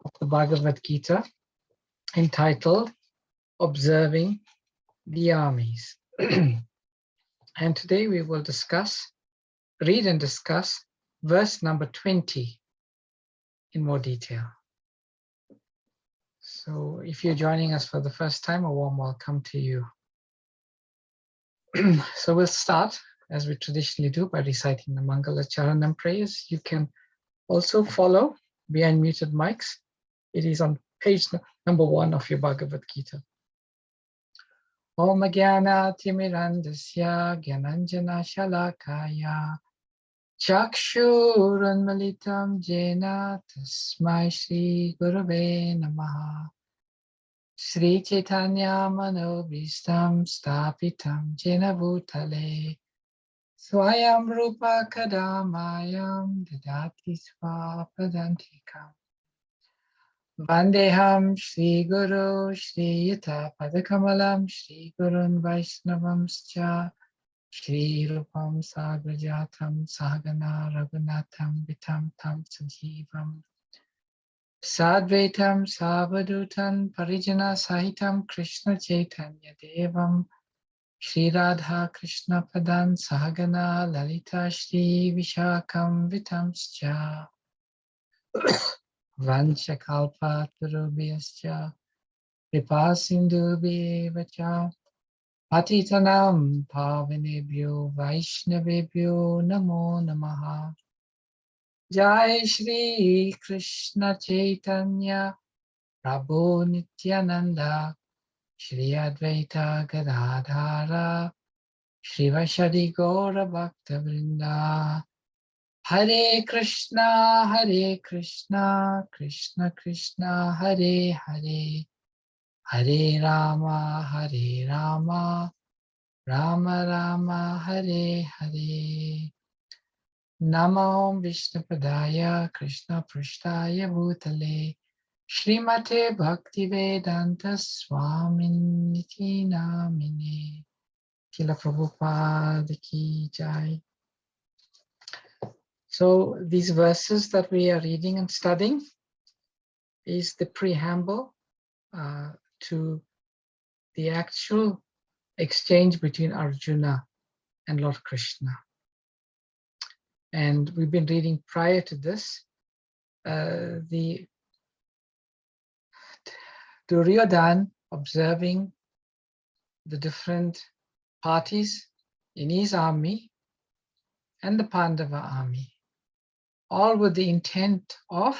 of the Bhagavad Gita entitled Observing the Armies. And today we will read and discuss verse number 20 in more detail. So if you're joining us for the first time, a warm welcome to you. So we'll start, as we traditionally do, by reciting the Mangala Chalandanam prayers. You can also follow via unmuted mics. It is on page number 1 of your Bhagavad Gita. Om Jnana Timirandasya Gyananjana Shalakaya Chakshurunmalitam Jena Tasmai Shri Gurave Namaha Sri Chaitanya Manobhistam Stapitam Jena Bhutale Swayam Rupa Kadamayam Dadati Swapadantikam Vandeham Shri Guru Shri Yuta Padakamalam Shri Gurun Vaishnavamscha Shri Rupam Sagrajatam Sagana Raghunatham Vitam Tam Sanjeevam Sadvaitam Savadutan Parijana Sahitam Krishna Chaitanya Devam Shri Radha Krishna Padan Sagana Lalita Shri Vishakam Vitamscha Vanchakalpa Turubhyascha Vipasindubhyevacha Patitanam Pavanebhyo Vaishnavebhyo Namo Namaha Jai Shri Krishna Chaitanya Prabhu Nityananda Shri Advaita Gadadhara Shri Vashadi Gaura Bhakta Vrinda Hare Krishna Krishna Krishna Hare Hare Hare Rama Rama Rama Hare Hare Namo Vishnupadaya Krishna Prashtaya Bhutale Srimate Bhaktivedanta Swaminiti Namine Srila Prabhupada Ki Jai. So these verses that we are reading and studying is the preamble to the actual exchange between Arjuna and Lord Krishna. And we've been reading prior to this, the Duryodhan observing the different parties in his army and the Pandava army, all with the intent of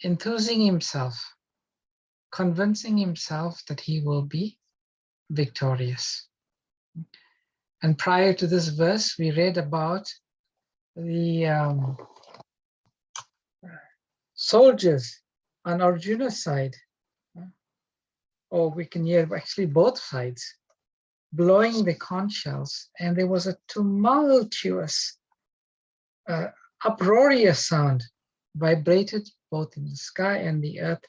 enthusing himself, convincing himself that he will be victorious. And prior to this verse, we read about the soldiers on Arjuna's side, or we can hear actually both sides, blowing the conch shells, and there was a tumultuous, uproarious sound, vibrated both in the sky and the earth,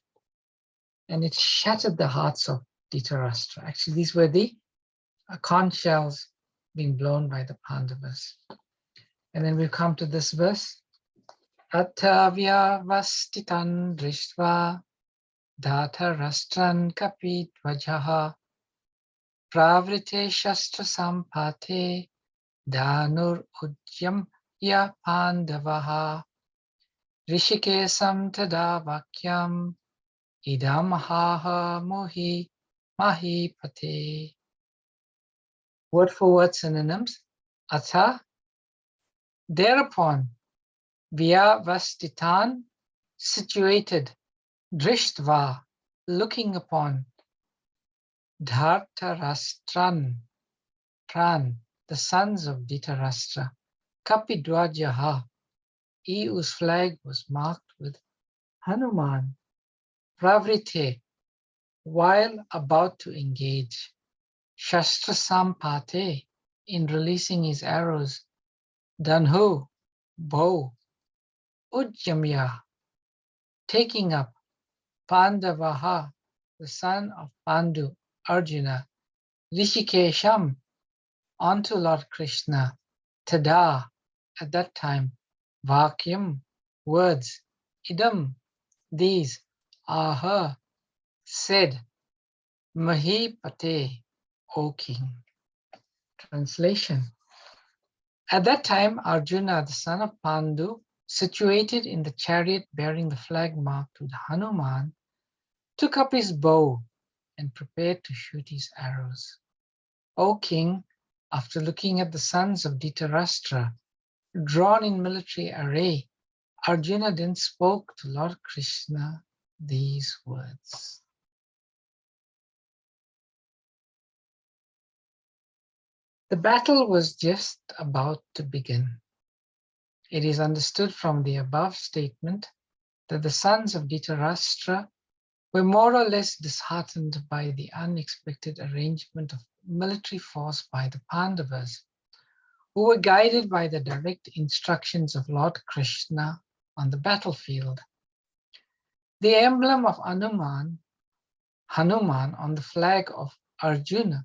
and it shattered the hearts of Dhritarashtra. Actually, these were the conch shells being blown by the Pandavas. And then we come to this verse. Attavya vastitan drishtva dhatarastran kapidvajaha pravrite shastra sampate dhanur ujyam ya pandavaha rishikesam tada vakyam idam haha mohi mahipate. Word for word synonyms. Atha, thereupon, vya vastitan, situated, drishtva, looking upon, dhartarastran, pran, the sons of Dhritarashtra, kapidvajaha, he whose flag was marked with Hanuman, pravrite, while about to engage, shastra sampate, in releasing his arrows, danhu, bow, ujjamya, taking up, Pandavaha, the son of Pandu, Arjuna, Rishikesham, onto Lord Krishna, tada, at that time, vakyam, words, idam, these are her, said Mahipate, O king. Translation. At that time, Arjuna, the son of Pandu, situated in the chariot bearing the flag marked with Hanuman, took up his bow and prepared to shoot his arrows. O king, after looking at the sons of Dhritarashtra, drawn in military array, Arjuna then spoke to Lord Krishna these words. The battle was just about to begin. It is understood from the above statement that the sons of Dhritarashtra were more or less disheartened by the unexpected arrangement of military force by the Pandavas, who were guided by the direct instructions of Lord Krishna on the battlefield. The emblem of Hanuman on the flag of Arjuna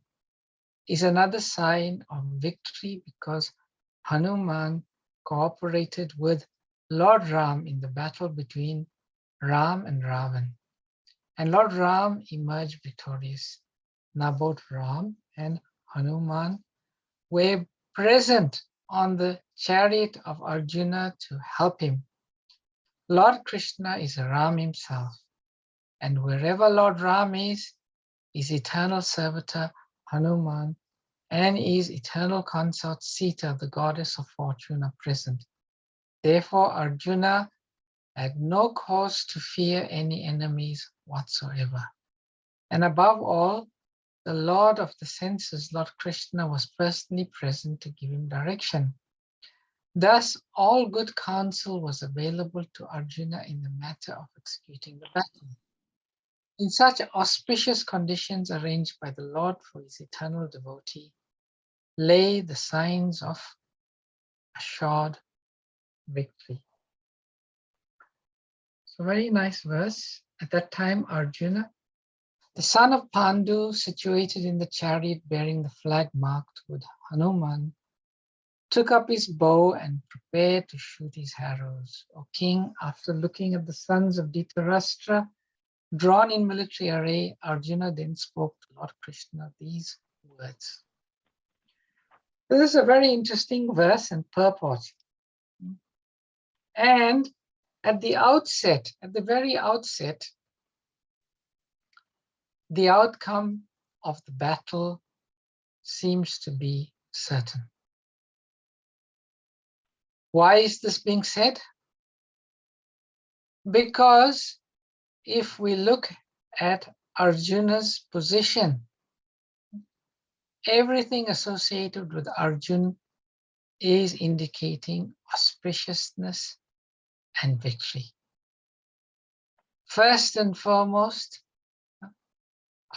is another sign of victory because Hanuman cooperated with Lord Ram in the battle between Ram and Ravan. And Lord Ram emerged victorious. Now both Ram and Hanuman were present on the chariot of Arjuna to help him. Lord Krishna is Ram himself, and wherever Lord Ram is eternal servitor Hanuman, and his eternal consort Sita, the goddess of fortune, are present. Therefore, Arjuna had no cause to fear any enemies whatsoever. And above all, the Lord of the senses, Lord Krishna, was personally present to give him direction. Thus, all good counsel was available to Arjuna in the matter of executing the battle. In such auspicious conditions arranged by the Lord for his eternal devotee, lay the signs of assured victory. So very nice verse. At that time, Arjuna, the son of Pandu, situated in the chariot bearing the flag marked with Hanuman, took up his bow and prepared to shoot his arrows. O king, after looking at the sons of Dhritarashtra, drawn in military array, Arjuna then spoke to Lord Krishna these words. This is a very interesting verse and purport. And at the outset, at the very outset, the outcome of the battle seems to be certain. Why is this being said? Because if we look at Arjuna's position, everything associated with Arjuna is indicating auspiciousness and victory. First and foremost,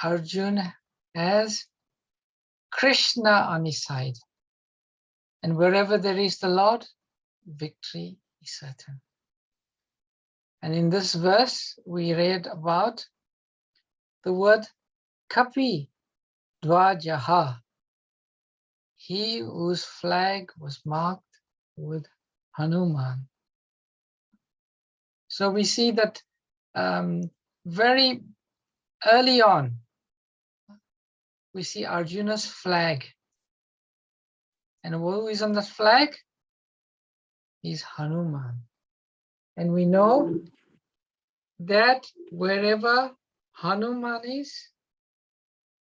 Arjuna has Krishna on his side. And wherever there is the Lord, victory is certain. And in this verse, we read about the word Kapi Dwajaha, he whose flag was marked with Hanuman. So we see that very early on, we see Arjuna's flag. And who is on that flag? Is Hanuman. And we know that wherever Hanuman is,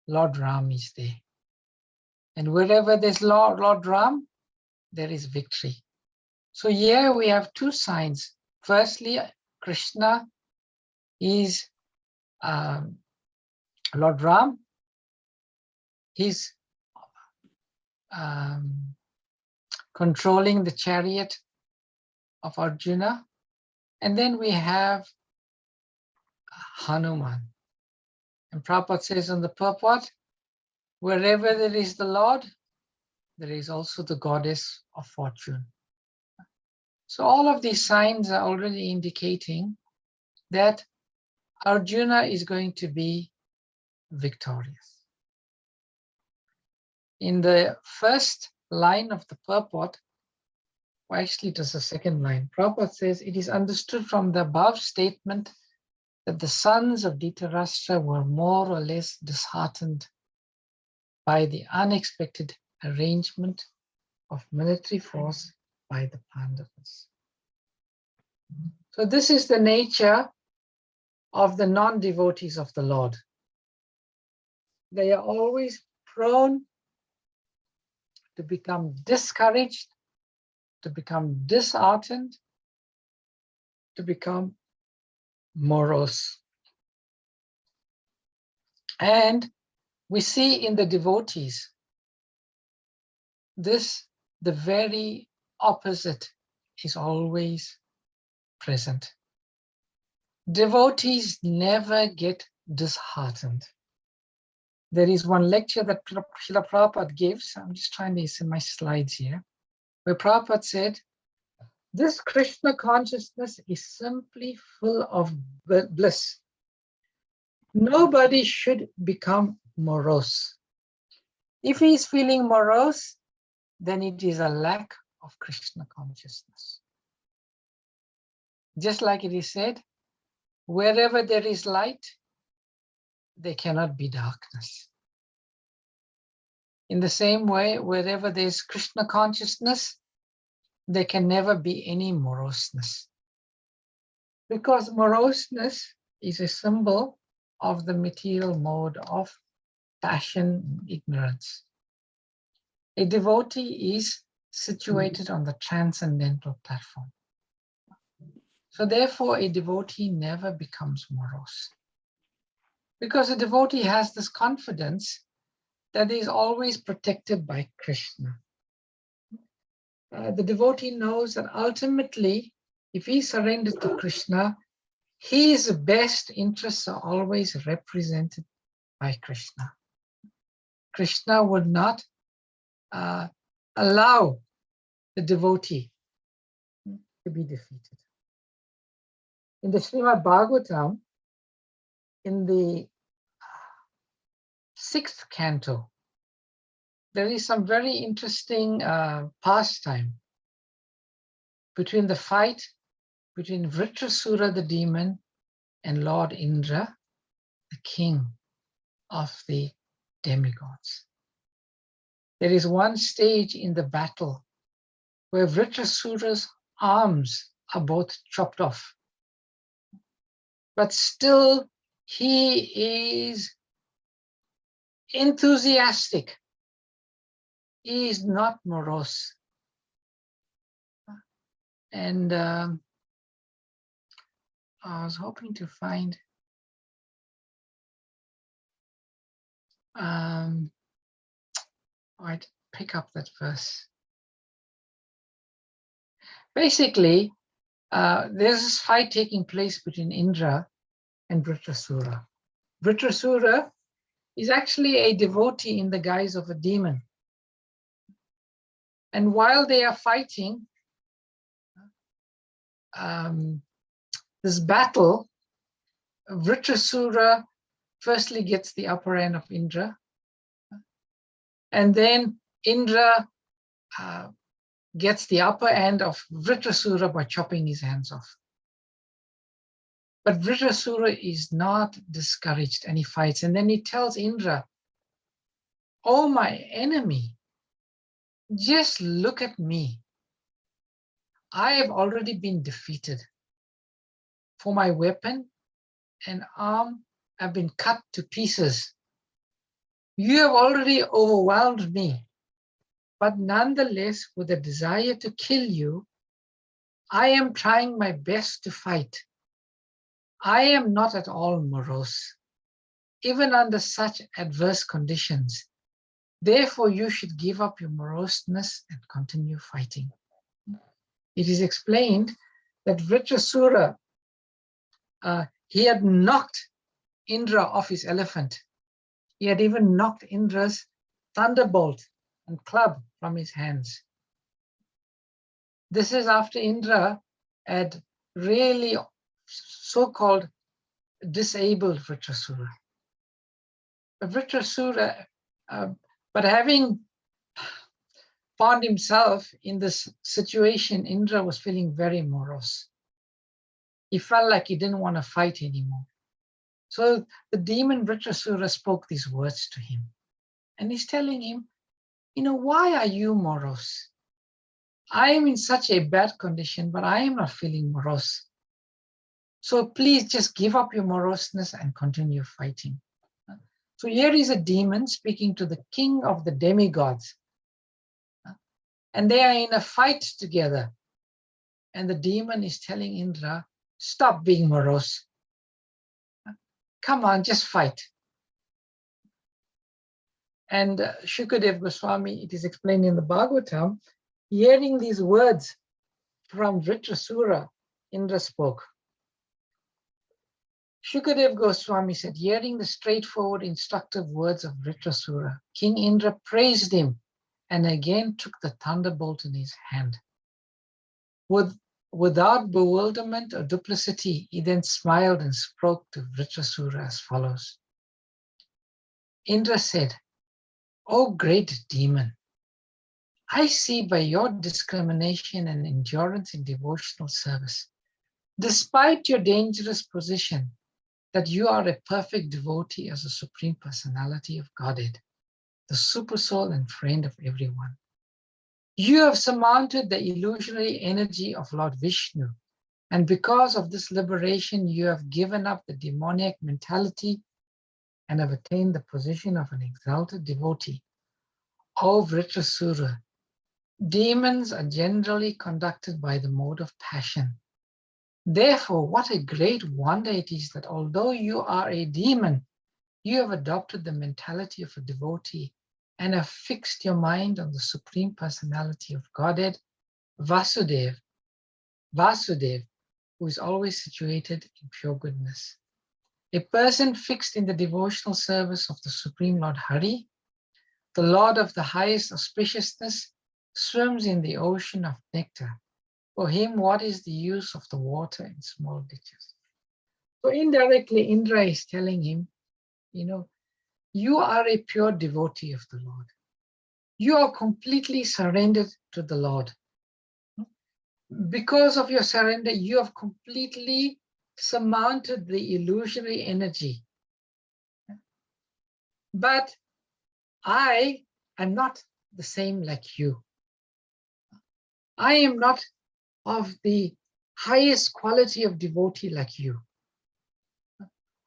Lord Ram is there. And wherever there's Lord Ram, there is victory. So here we have two signs. Firstly, Krishna is Lord Ram. He's controlling the chariot of Arjuna. And then we have Hanuman. And Prabhupada says on the purport, wherever there is the Lord, there is also the goddess of fortune. So all of these signs are already indicating that Arjuna is going to be victorious. In the first line of the purport, well, actually it is the second line, Prabhupada says, it is understood from the above statement that the sons of Dhritarashtra were more or less disheartened by the unexpected arrangement of military force by the Pandavas. So this is the nature of the non-devotees of the Lord. They are always prone to become discouraged, to become disheartened, to become morose. And we see in the devotees this, the very opposite is always present. Devotees never get disheartened. There is one lecture that Srila Prabhupada gives, I'm just trying to see my slides here, where Prabhupada said, this Krishna consciousness is simply full of bliss. Nobody should become morose. If he is feeling morose, then it is a lack of Krishna consciousness. Just like it is said, wherever there is light, there cannot be darkness. In the same way, wherever there is Krishna consciousness, there can never be any moroseness. Because moroseness is a symbol of the material mode of passion and ignorance. A devotee is situated on the transcendental platform. So therefore, a devotee never becomes morose. Because a devotee has this confidence that he is always protected by Krishna. The devotee knows that ultimately, if he surrenders to Krishna, his best interests are always represented by Krishna. Krishna would not allow the devotee to be defeated. In the Srimad Bhagavatam, in the 6th canto, there is some very interesting pastime between the fight between Vritrasura the demon and Lord Indra, the king of the demigods. There is one stage in the battle where Vritrasura's arms are both chopped off, but still he is enthusiastic. He is not morose. And I was hoping to find I'd pick up that verse. Basically, there's this fight taking place between Indra and Vritrasura. Vritrasura is actually a devotee in the guise of a demon. And while they are fighting this battle, Vritrasura firstly gets the upper hand of Indra, and then Indra gets the upper hand of Vritrasura by chopping his hands off. But Vritrasura is not discouraged and he fights. And then he tells Indra, "Oh, my enemy, just look at me. I have already been defeated. For my weapon and arm have been cut to pieces. You have already overwhelmed me. But nonetheless, with a desire to kill you, I am trying my best to fight. I am not at all morose, even under such adverse conditions. Therefore, you should give up your moroseness and continue fighting." It is explained that Vritrasura, he had knocked Indra off his elephant. He had even knocked Indra's thunderbolt and club from his hands. This is after Indra had really so-called disabled Vritrasura. Vritrasura, but having found himself in this situation, Indra was feeling very morose. He felt like he didn't want to fight anymore. So the demon Vritrasura spoke these words to him. And he's telling him, why are you morose? I am in such a bad condition, but I am not feeling morose. So please just give up your moroseness and continue fighting. So here is a demon speaking to the king of the demigods. And they are in a fight together. And the demon is telling Indra, stop being morose. Come on, just fight. And Shukadev Goswami, it is explained in the Bhagavatam, hearing these words from Vritrasura, Indra spoke. Shukadev Goswami said, hearing the straightforward, instructive words of Vritrasura, King Indra praised him and again took the thunderbolt in his hand. Without bewilderment or duplicity, he then smiled and spoke to Vritrasura as follows. Indra said, O great demon, I see by your discrimination and endurance in devotional service, despite your dangerous position, that you are a perfect devotee as a Supreme Personality of Godhead, the Supersoul and friend of everyone. You have surmounted the illusionary energy of Lord Vishnu, and because of this liberation, you have given up the demoniac mentality and have attained the position of an exalted devotee. O Vritrasura, demons are generally conducted by the mode of passion. Therefore, what a great wonder it is that although you are a demon, you have adopted the mentality of a devotee and have fixed your mind on the Supreme Personality of Godhead, Vasudev, who is always situated in pure goodness. A person fixed in the devotional service of the Supreme Lord Hari, the Lord of the highest auspiciousness, swims in the ocean of nectar. For him, what is the use of the water in small ditches? So indirectly, Indra is telling him, you are a pure devotee of the Lord. You are completely surrendered to the Lord. Because of your surrender, you have completely surmounted the illusory energy. But I am not the same like you. I am not of the highest quality of devotee like you,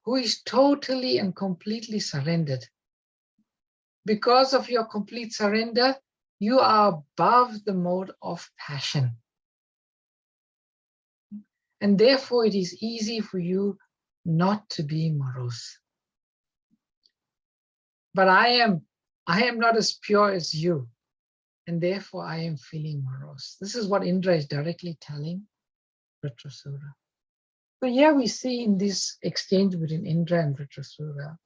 who is totally and completely surrendered. Because of your complete surrender, you are above the mode of passion. And therefore, it is easy for you not to be morose. But I am not as pure as you, and therefore I am feeling morose. This is what Indra is directly telling Vritrasura. So here we see in this exchange between Indra and Vritrasura,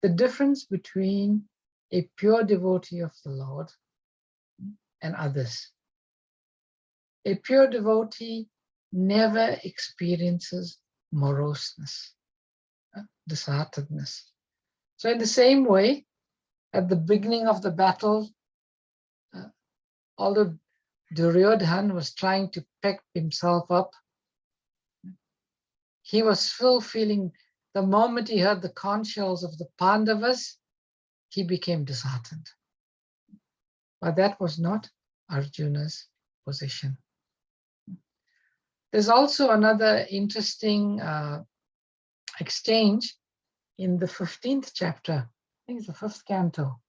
the difference between a pure devotee of the Lord and others. A pure devotee never experiences moroseness, disheartedness. So in the same way, at the beginning of the battle, although Duryodhan was trying to peck himself up, he was still feeling, the moment he heard the conch shells of the Pandavas, he became disheartened. But that was not Arjuna's position. There's also another interesting exchange in the 15th chapter, I think it's the 5th canto,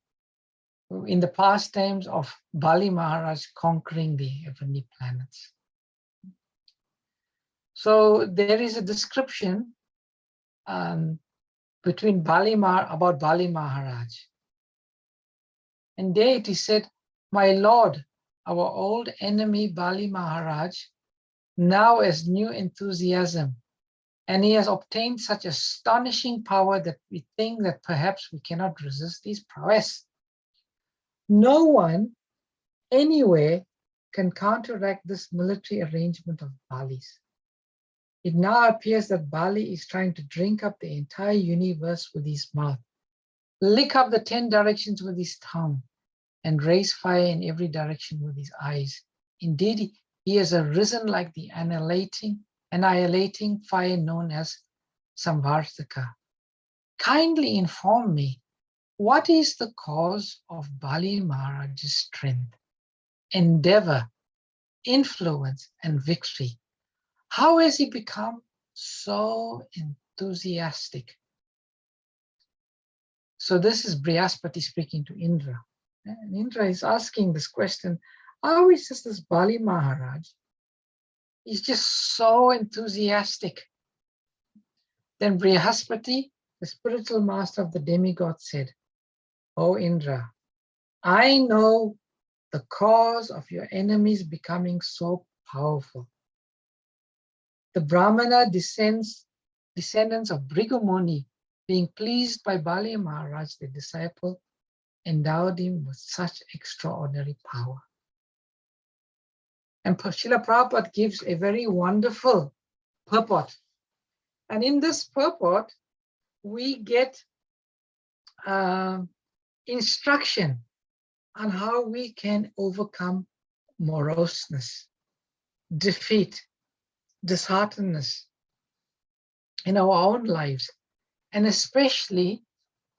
in the pastimes of Bali Maharaj conquering the heavenly planets. So there is a description between about Bali Maharaj. And there it is said, my Lord, our old enemy Bali Maharaj, now has new enthusiasm, and he has obtained such astonishing power that we think that perhaps we cannot resist his prowess. No one anywhere can counteract this military arrangement of Bali's. It now appears that Bali is trying to drink up the entire universe with his mouth, lick up the 10 directions with his tongue, and raise fire in every direction with his eyes. Indeed, he has arisen like the annihilating fire known as Samvartaka, kindly inform me, what is the cause of Bali Maharaj's strength, endeavor, influence, and victory? How has he become so enthusiastic? So this is Brihaspati speaking to Indra. And Indra is asking this question, how is this Bali Maharaj? He's just so enthusiastic. Then Brihaspati, the spiritual master of the demigod, said, "O Indra, I know the cause of your enemies becoming so powerful. The Brahmana descendants of Bhrigu Muni, being pleased by Bali Maharaj, the disciple, endowed him with such extraordinary power." And Srila Prabhupada gives a very wonderful purport. And in this purport, we get instruction on how we can overcome moroseness, defeat, disheartenedness in our own lives, and especially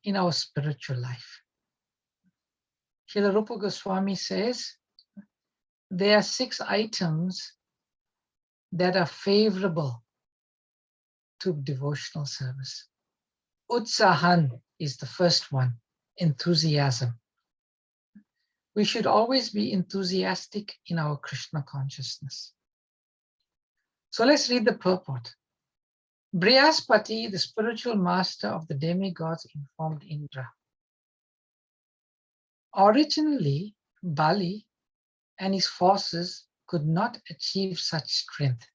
in our spiritual life. Srila Rupa Goswami says, there are 6 items that are favorable to devotional service. Utsahan is the first one, enthusiasm. We should always be enthusiastic in our Krishna consciousness. So let's read the purport. Brihaspati, the spiritual master of the demigods, informed Indra. Originally, Bali and his forces could not achieve such strength.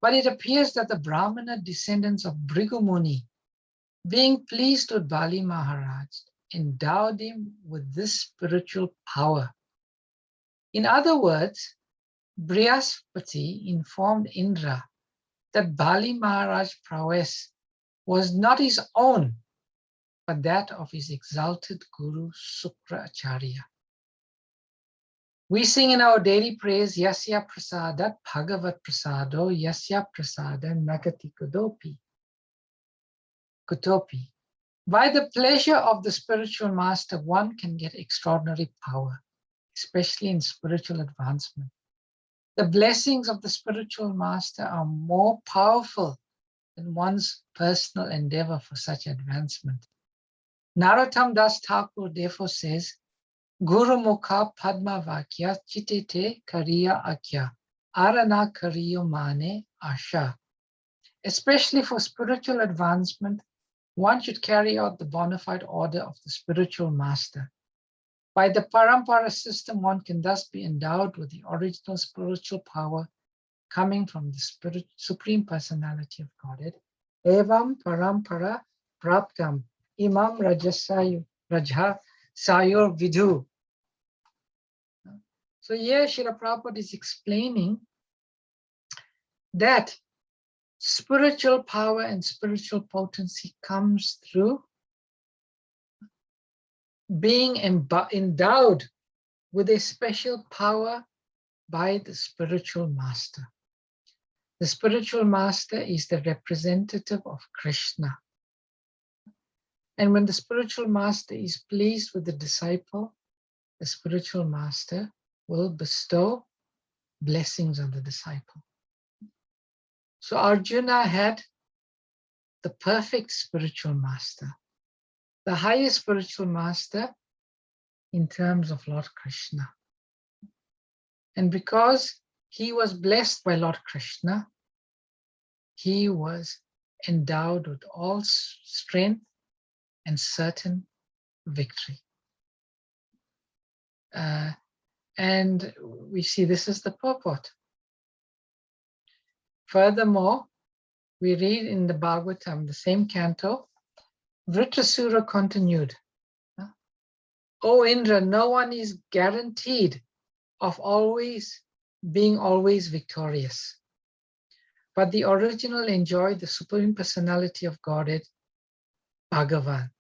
But it appears that the Brahmana descendants of Bhrigu Muni, being pleased with Bali Maharaj, endowed him with this spiritual power. In other words, Brihaspati informed Indra that Bali Maharaj's prowess was not his own, but that of his exalted Guru Sukra Acharya. We sing in our daily prayers, Yasya Prasadat Bhagavat Prasado, Yasya Prasada Nagati Kutopi. By the pleasure of the spiritual master, one can get extraordinary power, especially in spiritual advancement. The blessings of the spiritual master are more powerful than one's personal endeavor for such advancement. Narottam Das Thakur therefore says, Guru Mukha Padma Vakya Chitete Kariya Akya Arana Kariyo Mane Asha. Especially for spiritual advancement, one should carry out the bona fide order of the spiritual master. By the parampara system, one can thus be endowed with the original spiritual power coming from the Supreme Personality of Godhead. Evam parampara praptam imam rajha sayor vidhu. So here Srila Prabhupada is explaining that spiritual power and spiritual potency comes through being endowed with a special power by the spiritual master. The spiritual master is the representative of Krishna. And when the spiritual master is pleased with the disciple, the spiritual master will bestow blessings on the disciple. So Arjuna had the perfect spiritual master, the highest spiritual master in terms of Lord Krishna. And because he was blessed by Lord Krishna, he was endowed with all strength and certain victory. And we see this is the purport. Furthermore, we read in the Bhagavatam, the same canto, Vritrasura continued, O Indra, no one is guaranteed of being always victorious. But the original enjoyed the Supreme Personality of Godhead, Bhagavan.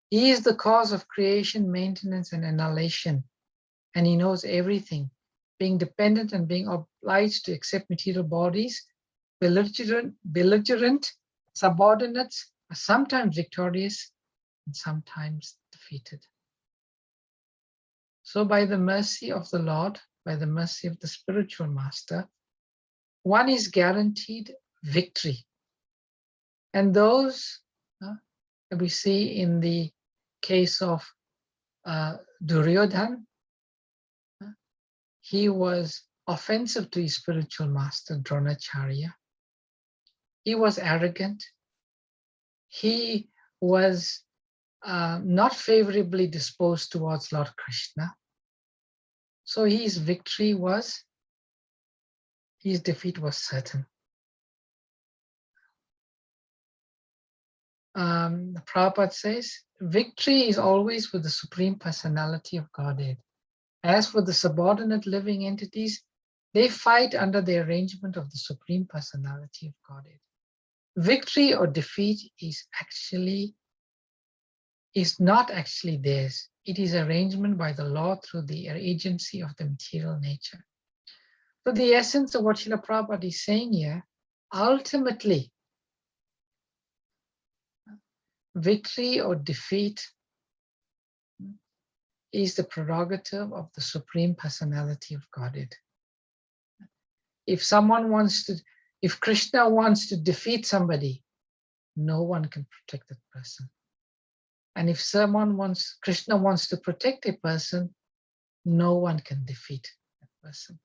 He is the cause of creation, maintenance, and annihilation, and he knows everything. Being dependent and being obliged to accept material bodies, belligerent Subordinates are sometimes victorious and sometimes defeated. So by the mercy of the Lord, by the mercy of the spiritual master, one is guaranteed victory. And those we see in the case of Duryodhan, he was offensive to his spiritual master, Dronacharya. He was arrogant. He was not favorably disposed towards Lord Krishna. So his defeat was certain. Prabhupada says, victory is always with the Supreme Personality of Godhead. As for the subordinate living entities, they fight under the arrangement of the Supreme Personality of Godhead. Victory or defeat is not actually theirs. It is arrangement by the Lord through the agency of the material nature. So the essence of what Srila Prabhupada is saying here, ultimately, victory or defeat is the prerogative of the Supreme Personality of Godhead. If Krishna wants to defeat somebody, no one can protect that person. And if Krishna wants to protect a person, no one can defeat that person.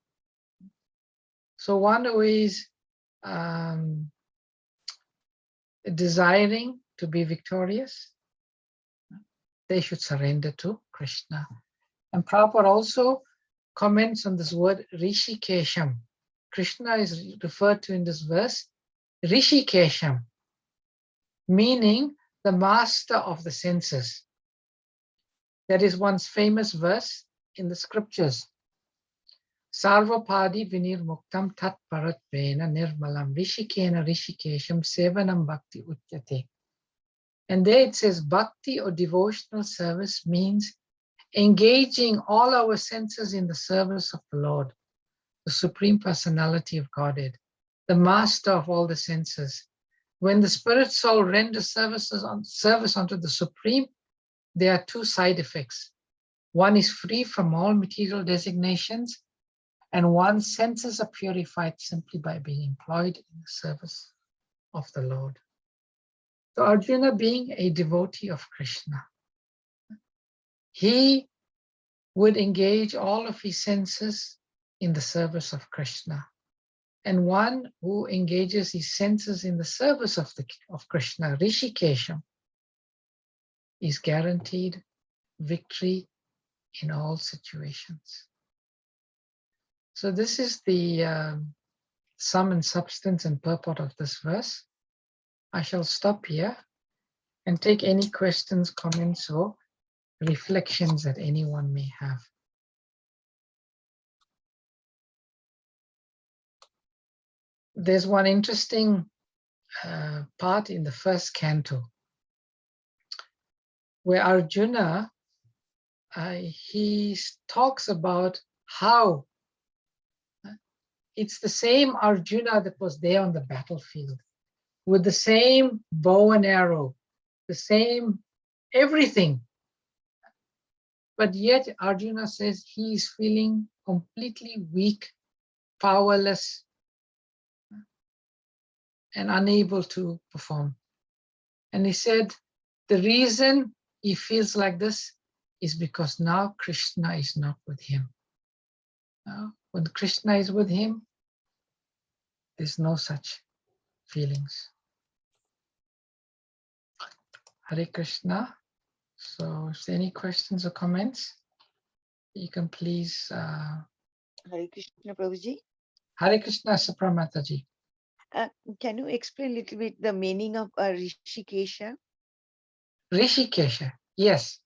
So one who is desiring to be victorious, they should surrender to Krishna. And Prabhupada also comments on this word Rishikesham. Krishna is referred to in this verse, Rishikesham, meaning the master of the senses. That is one famous verse in the scriptures. Sarvapadi vinir muktam tat paratvena nirmalam rishikena rishikesham sevanam bhakti uchyate. And there it says bhakti or devotional service means engaging all our senses in the service of the Lord, the Supreme Personality of Godhead, the master of all the senses. When the spirit soul renders service unto the Supreme, there are two side effects. One is free from all material designations, and one's senses are purified simply by being employed in the service of the Lord. So Arjuna, being a devotee of Krishna, he would engage all of his senses in the service of Krishna. And one who engages his senses in the service of Krishna, Rishikesham, is guaranteed victory in all situations. So this is the sum and substance and purport of this verse. I shall stop here and take any questions, comments, or reflections that anyone may have. There's one interesting part in the first canto where Arjuna, he talks about how it's the same Arjuna that was there on the battlefield with the same bow and arrow, the same everything. But yet Arjuna says he is feeling completely weak, powerless, and unable to perform. And he said the reason he feels like this is because now Krishna is not with him. When Krishna is with him, there's no such feelings. Hare Krishna. So if there are any questions or comments, you can please. Hare Krishna, Prabhuji. Hare Krishna, Sapramataji. Can you explain a little bit the meaning of Rishikesha? Rishikesha, yes.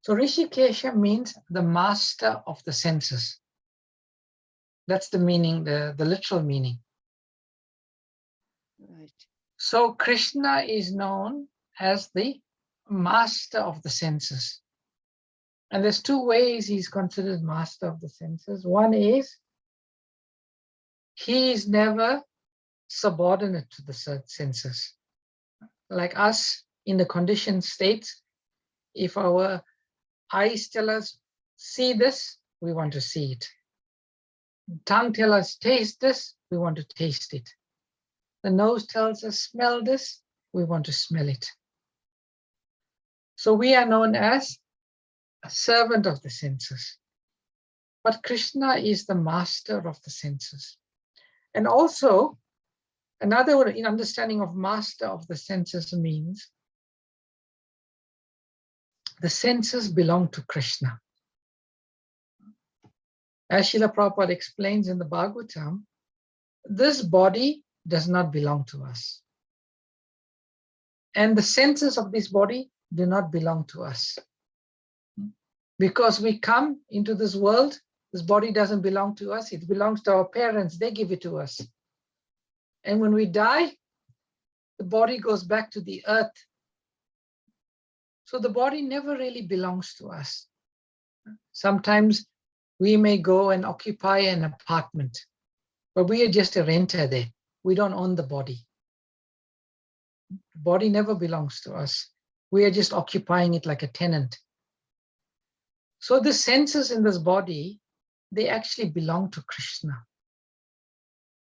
So Rishikesha means the master of the senses. That's the meaning, the literal meaning. Right. So Krishna is known as the master of the senses. And there's two ways he's considered master of the senses. One is he is never subordinate to the senses. Like us in the conditioned states, if our eyes tell us, see this, we want to see it. Tongue tells us, taste this, we want to taste it. The nose tells us, smell this, we want to smell it. So we are known as a servant of the senses. But Krishna is the master of the senses. And also, another understanding of master of the senses means the senses belong to Krishna. As Srila Prabhupada explains in the Bhagavatam, this body does not belong to us. And the senses of this body do not belong to us. Because we come into this world, this body doesn't belong to us, it belongs to our parents, they give it to us. And when we die, the body goes back to the earth. So the body never really belongs to us. Sometimes we may go and occupy an apartment, but we are just a renter there. We don't own the body. The body never belongs to us. We are just occupying it like a tenant. So the senses in this body, they actually belong to Krishna.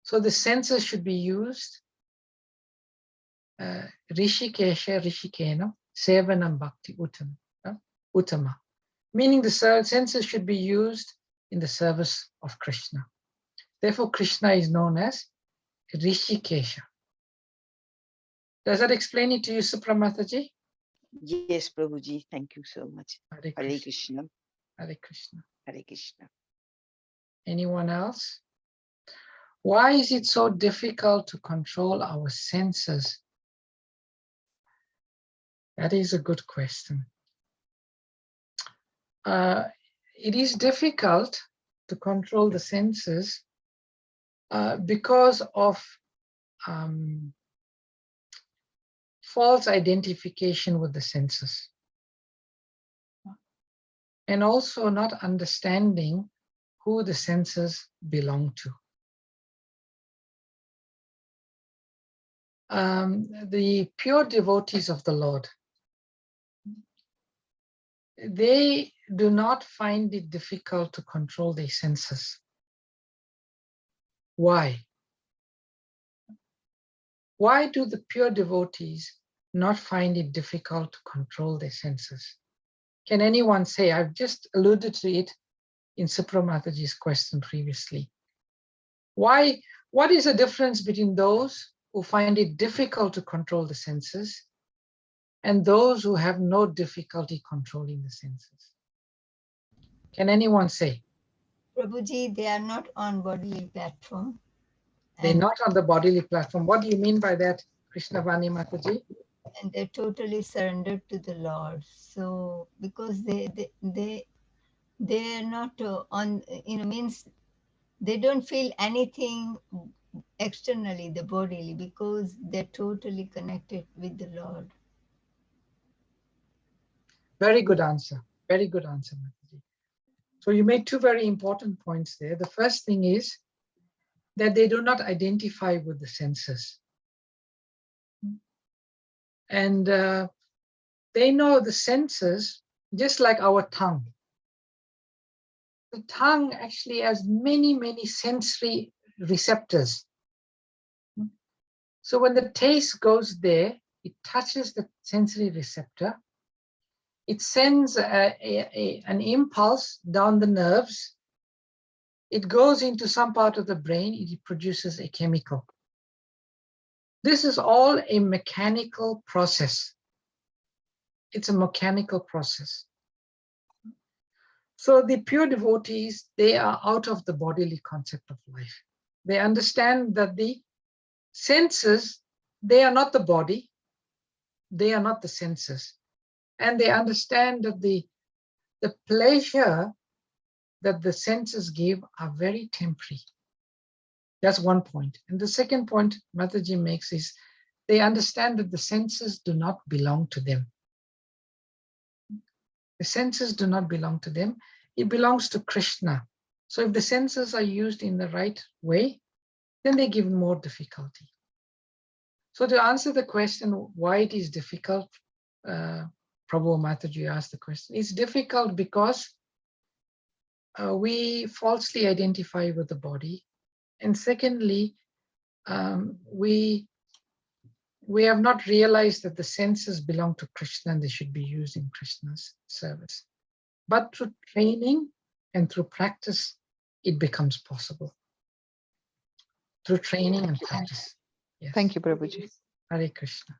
So the senses should be used Rishikesha Rishikena Sevanam Bhakti Uttama. Meaning the senses should be used in the service of Krishna. Therefore, Krishna is known as Rishikesha. Does that explain it to you, Supramataji? Yes, Prabhuji. Thank you so much. Hare Hare Krishna. Krishna. Hare Krishna. Hare Krishna. Anyone else? Why is it so difficult to control our senses? That is a good question. It is difficult to control the senses because of false identification with the senses. And also not understanding who the senses belong to. The pure devotees of the Lord, they do not find it difficult to control their senses. Why? Why do the pure devotees not find it difficult to control their senses? Can anyone say? I've just alluded to it in Supramataji's question previously. Why? What is the difference between those who find it difficult to control the senses and those who have no difficulty controlling the senses? Can anyone say? Prabhuji, they are not on bodily platform. They're not on the bodily platform. What do you mean by that, Krishnavani Mataji? And they're totally surrendered to the Lord. So because they're not on, means they don't feel anything externally, the bodily, because they're totally connected with the Lord. Very good answer. Very good answer, Mataji. So you made two very important points there. The first thing is that they do not identify with the senses. And they know the senses just like our tongue. The tongue actually has many, many sensory receptors. So when the taste goes there, it touches the sensory receptor. It sends an impulse down the nerves. It goes into some part of the brain. It produces a chemical. This is all a mechanical process. It's a mechanical process. So the pure devotees, they are out of the bodily concept of life. They understand that the senses, they are not the body. They are not the senses. And they understand that the pleasure that the senses give are very temporary. That's one point. And the second point Mataji makes is they understand that the senses do not belong to them. The senses do not belong to them. It belongs to Krishna. So if the senses are used in the right way, then they give more difficulty. So to answer the question why it is difficult, Prabhu Mataji asked the question. It's difficult because we falsely identify with the body, and secondly, we have not realized that the senses belong to Krishna and they should be used in Krishna's service. But through training and through practice, it becomes possible. Through training and practice. Yes. Thank you, Prabhuji. Hare Krishna.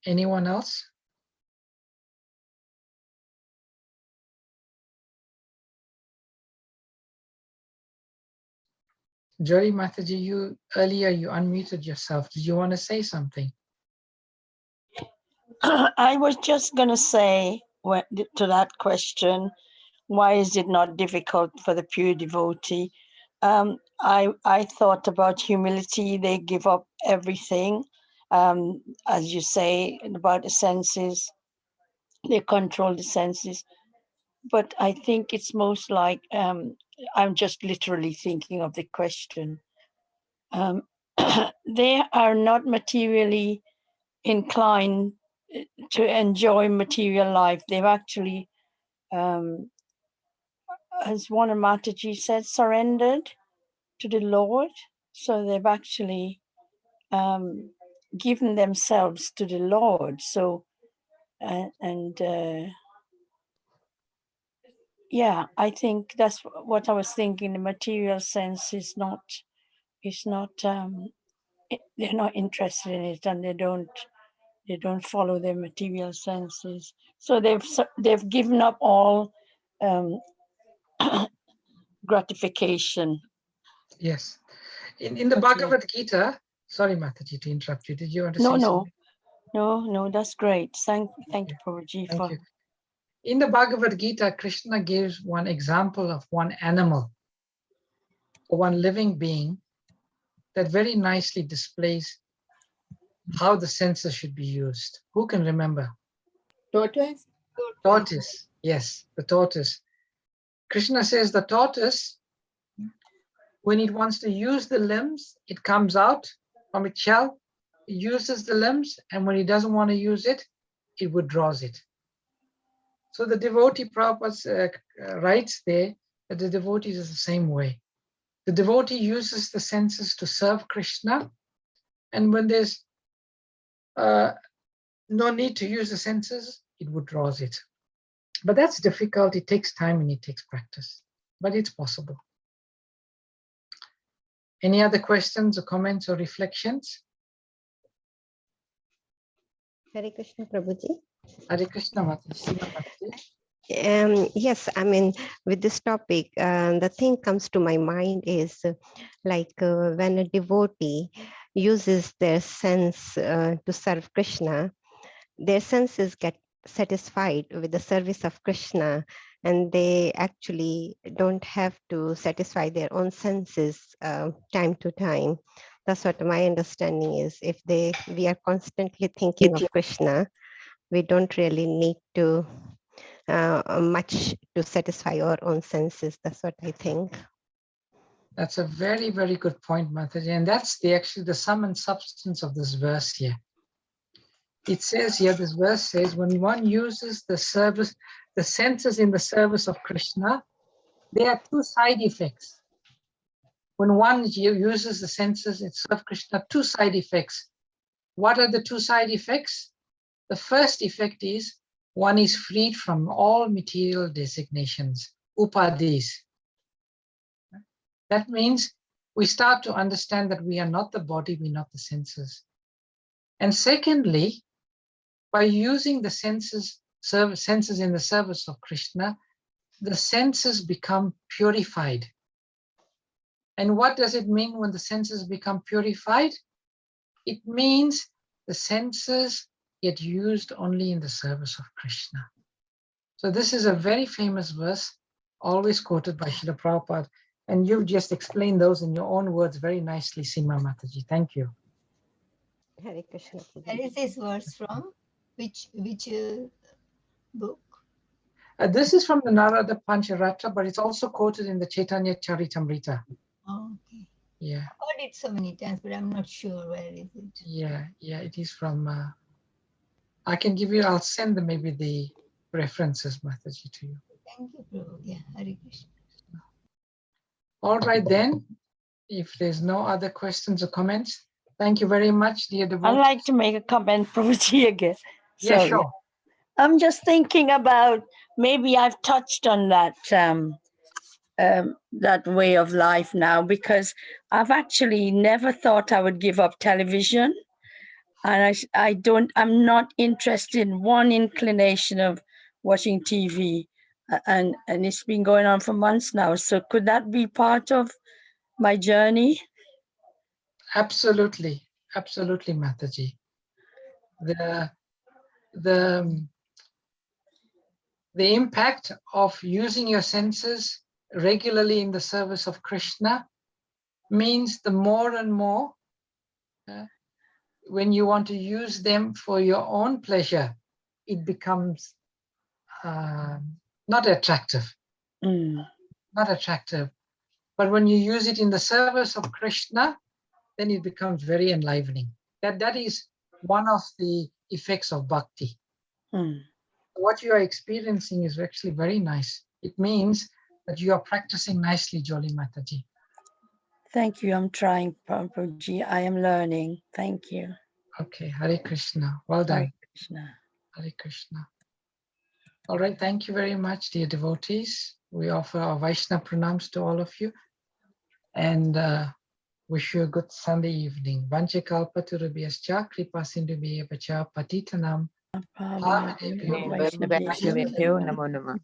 Anyone else? Jori Mataji, you earlier you unmuted yourself. Did you want to say something? I was just going to say to that question, why is it not difficult for the pure devotee? I thought about humility. They give up everything. As you say, about the senses, they control the senses. But I think it's most like, I'm just literally thinking of the question. They are not materially inclined to enjoy material life. They've actually, as one of Mataji said, surrendered to the Lord. So they've actually given themselves to the Lord. So, yeah, I think that's what I was thinking. The material sense is not, they're not interested in it, and they don't follow their material senses. So they've given up all gratification. Yes. In the Bhagavad Gita, sorry Mataji to interrupt you. Did you want to say something? No, that's great. Thank you, Prabhuji. Thank you. In the Bhagavad Gita, Krishna gives one example of one animal or one living being that very nicely displays how the senses should be used. Who can remember? Tortoise? Tortoise. Yes, the tortoise. Krishna says the tortoise, when it wants to use the limbs, it comes out from its shell, it uses the limbs, and when it doesn't want to use it, it withdraws it. So the devotee Prabhupada writes there that the devotee is the same way. The devotee uses the senses to serve Krishna, and when there's no need to use the senses, it withdraws it. But that's difficult. It takes time and it takes practice, but it's possible. Any other questions or comments or reflections? Hare Krishna, Prabhuji. Hare Krishna, Mataji. Yes, I mean, with this topic, the thing comes to my mind is when a devotee uses their sense to serve Krishna, their senses get satisfied with the service of Krishna, and they actually don't have to satisfy their own senses time to time. That's what my understanding is. If we are constantly thinking of Krishna, we don't really need to much to satisfy our own senses. That's what I think. That's a very, very good point, Mataji. And that's actually the sum and substance of this verse here. It says here, this verse says, when one uses the senses in the service of Krishna, there are two side effects. When one uses the senses in service of Krishna, two side effects. What are the two side effects? The first effect is one is freed from all material designations, upadis. That means we start to understand that we are not the body, we're not the senses. And secondly, by using the senses in the service of Krishna, the senses become purified. And what does it mean when the senses become purified? It means the senses get used only in the service of Krishna. So this is a very famous verse, always quoted by Srila Prabhupada. And you've just explained those in your own words very nicely, Sima Mataji. Thank you. Hare Krishna. Where is this verse from? Which book? This is from the Narada Pancharatra, but it's also quoted in the Chaitanya Charitamrita. Oh, okay. Yeah. Heard it so many times, but I'm not sure where is it. Yeah. It is from. I can give you. I'll send maybe the references, Mataji, to you. Thank you, Prabhu. Yeah, Hare Krishna. All right then. If there's no other questions or comments, thank you very much, dear I'd devotees. like to make a comment, Prabhuji, again. Yeah, Sorry. sure. I'm just thinking about, maybe I've touched on that that way of life now, because I've actually never thought I would give up television, and I'm not interested in one inclination of watching TV, and it's been going on for months now. So could that be part of my journey? Absolutely, Mataji. The impact of using your senses regularly in the service of Krishna means the more and more when you want to use them for your own pleasure, it becomes not attractive. Not attractive. But when you use it in the service of Krishna, then it becomes very enlivening. That is one of the effects of bhakti. What you are experiencing is actually very nice. It means that you are practicing nicely, Jolly Mataji. Thank you. I'm trying, Prabhuji. I am learning. Thank you. Okay, Hare Krishna. Well done. Hare Krishna. Hare Krishna. All right, thank you very much, dear devotees. We offer our Vaishnava pranams to all of you and wish you a good Sunday evening. Vanche kalpaturubhyascha kripa sindhubhya pacha patitanam Vaishnavebhyo namo namah.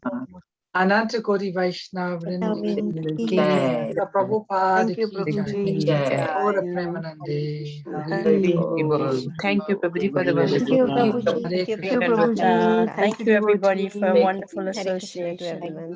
Ananta Koti Vaishnava Vrindavan Prabhupada Thank you, ki jai. Prabhuji. Ora Premanande. Thank you, Prabhuji, for the Thank wonderful you, program. Prabhuji. Hare Thank you, Krishna. Prabhuji. Thank you, everybody, for a wonderful Hare Krishna to association. everyone.